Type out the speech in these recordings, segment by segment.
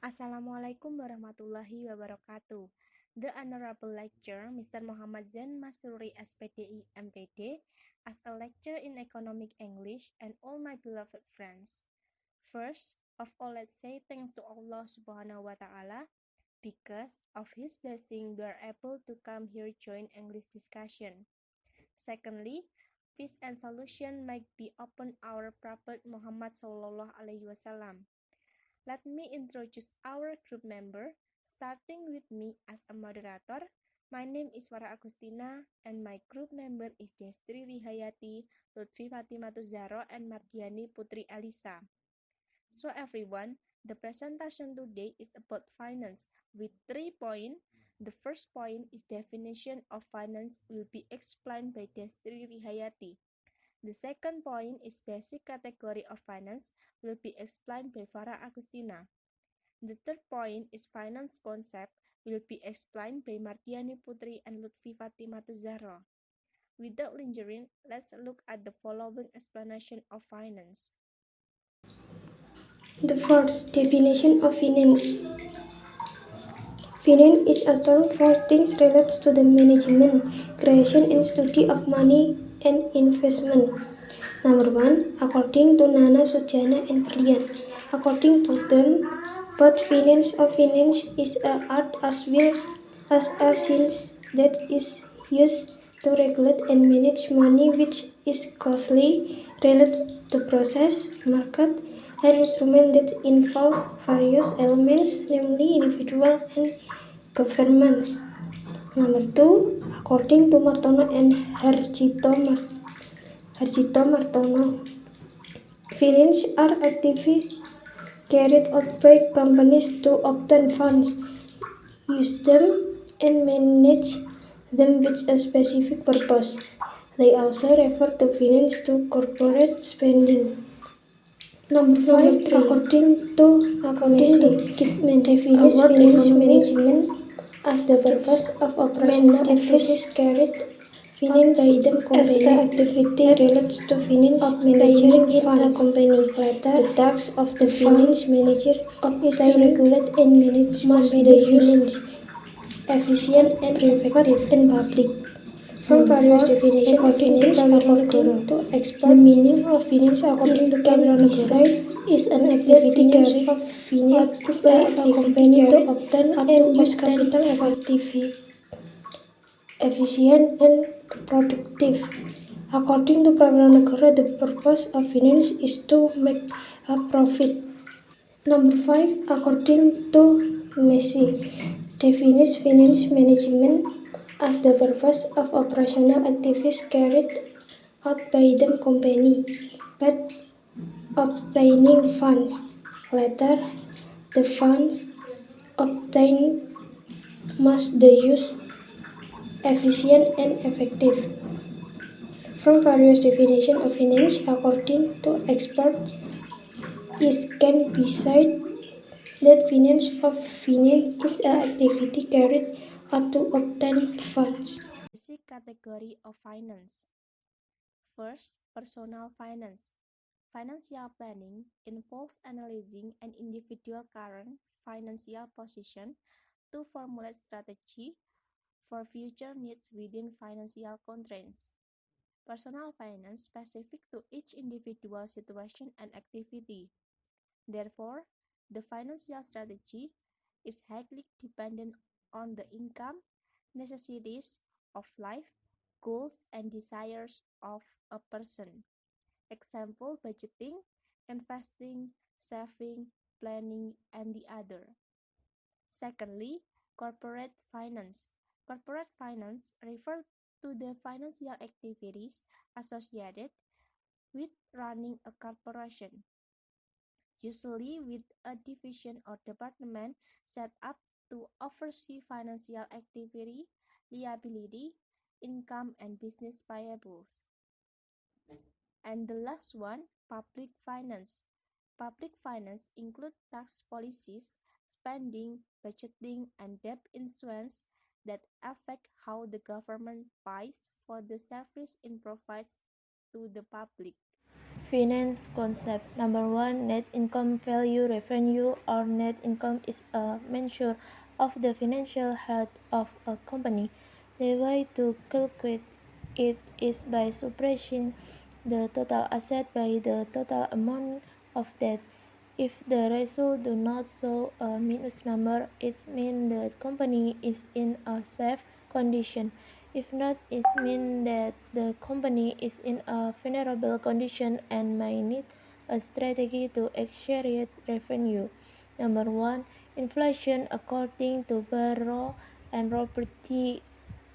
Assalamualaikum warahmatullahi wabarakatuh. The Honorable Lecturer Mr. Muhammad Zain Masruri SPDI MPD as a lecturer in Economic English and all my beloved friends. First of all, let's say thanks to Allah Subhanahu wa Ta'ala. Because of His blessing, we are able to come here join English discussion. Secondly, peace and solution might be upon our Prophet Muhammad Sallallahu Alaihi Wasallam. Let me introduce our group member, starting with me as a moderator. My name is Farah Agustina and my group member is Destri Rihayati, Lutfi Fatimatu Zahra and Mardiani Putri Elisa. So everyone, the presentation today is about finance with 3 points. The first point is definition of finance will be explained by Destri Rihayati. The second point is basic category of finance will be explained by Farah Agustina. The third point is finance concept will be explained by Mardiani Putri and Lutfi Fatimatu Zahra. Without lingering, let's look at the following explanation of finance. The first definition of finance. Finance is a term for things related to the management, creation and study of money and investment. Number 1, according to Nana Sujana and Berlian. According to them, both finance or finance is an art as well as a science that is used to regulate and manage money, which is closely related to process, market, and instruments that involve various elements, namely individual and governments. Number 2, according to Martono and Harjito Martono, finance are activities carried out by companies to obtain funds, use them, and manage them with a specific purpose. They also refer to finance to corporate spending. Number 5, according to Kidman, defines finance management as the purpose of operational activities carried out by the company as activity relates to finance management in a company. The task of the finance manager is to regulate and manage company finance efficient and effective and public. From various definitions of finance according to expert, the meaning of finance according to Cameron is an activity carried out by a company to obtain and use capital effectively, efficient and productive. According to Prabanagara, the purpose of finance is to make a profit. Number 5, according to Messi, defines finance management as the purpose of operational activities carried out by the company, but obtaining funds. Later, the funds obtained must be used efficient and effective. From various definitions of finance, according to experts, it can be said that finance is an activity carried out to obtain funds. Basic category of finance. First, personal finance. Financial planning involves analyzing an individual's current financial position to formulate strategy for future needs within financial constraints. Personal finance specific to each individual situation and activity. Therefore, the financial strategy is highly dependent on the income, necessities of life, goals, and desires of a person. Example, budgeting, investing, saving, planning, and the other. Secondly, corporate finance. Corporate finance refers to the financial activities associated with running a corporation, usually with a division or department set up to oversee financial activity, liability, income, and business payables. And the last one, public finance. Public finance include tax policies, spending, budgeting, and debt issuance that affect how the government pays for the service it provides to the public. Finance concept. Number one, net income value. Revenue or net income is a measure of the financial health of a company. The way to calculate it is by subtracting the total asset by the total amount of debt. If the ratio do not show a minus number, it means the company is in a safe condition. If not, it means that the company is in a vulnerable condition and may need a strategy to accelerate revenue. Number one, inflation according to Barrow and Roberti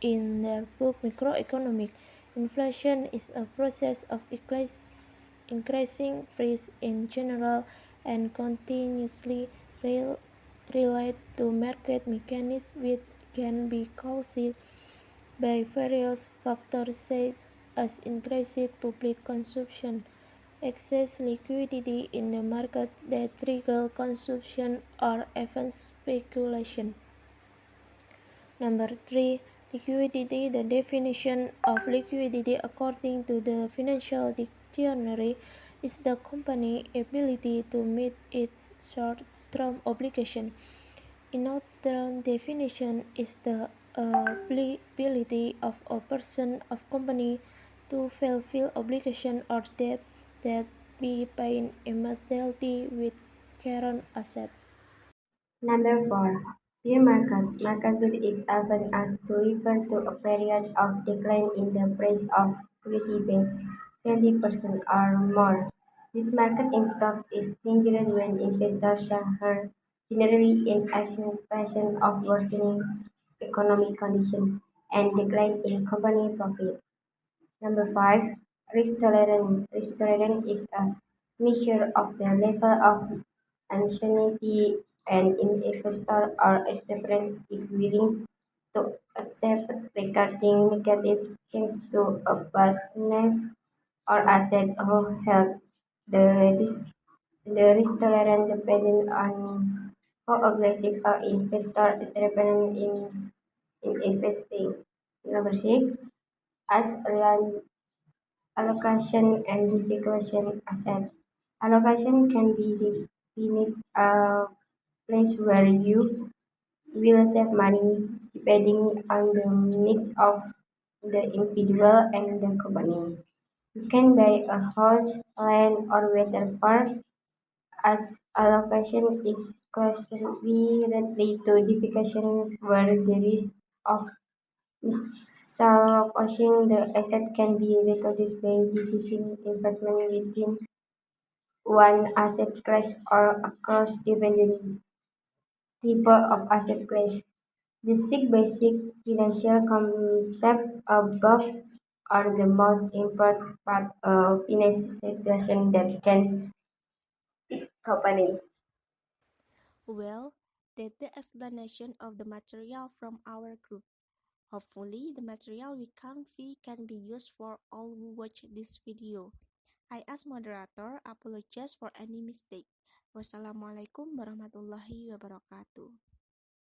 in their book Microeconomic. Inflation is a process of increasing price in general and continuously relate to market mechanisms which can be caused by various factors such as increased public consumption, excess liquidity in the market that trigger consumption, or even speculation. Number three, liquidity. The definition of liquidity according to the Financial Dictionary is the company's ability to meet its short-term obligation. Another definition is the ability of a person or company to fulfill obligation or debt that be paid immediately with current asset. Number 4. Bear market. Market good is often asked to refer to a period of decline in the price of security by 20% or more. This market in stock is dangerous when investors are generally in anticipation of worsening economic conditions and decline in company profit. Number 5. Risk tolerance. Risk tolerance is a measure of the level of uncertainty an investor or establishment is willing to accept regarding negative change to a business or asset or health. The risk, the risk tolerance depends on how aggressive an investor is in investing. Number 6. As land allocation and diffusion asset. Allocation can be defined a place where you will save money depending on the needs of the individual and the company. You can buy a house, land, or water park as allocation is closely related to diffusion where the risk of misallocation the asset can be reduced by dividing investment within one asset class or across different types of asset class. The six basic financial concepts above are the most important part of financial situation that can this company. Well, that's the explanation of the material from our group. Hopefully, the material we convey can be used for all who watch this video. I as moderator apologize for any mistake. Wassalamualaikum warahmatullahi wabarakatuh.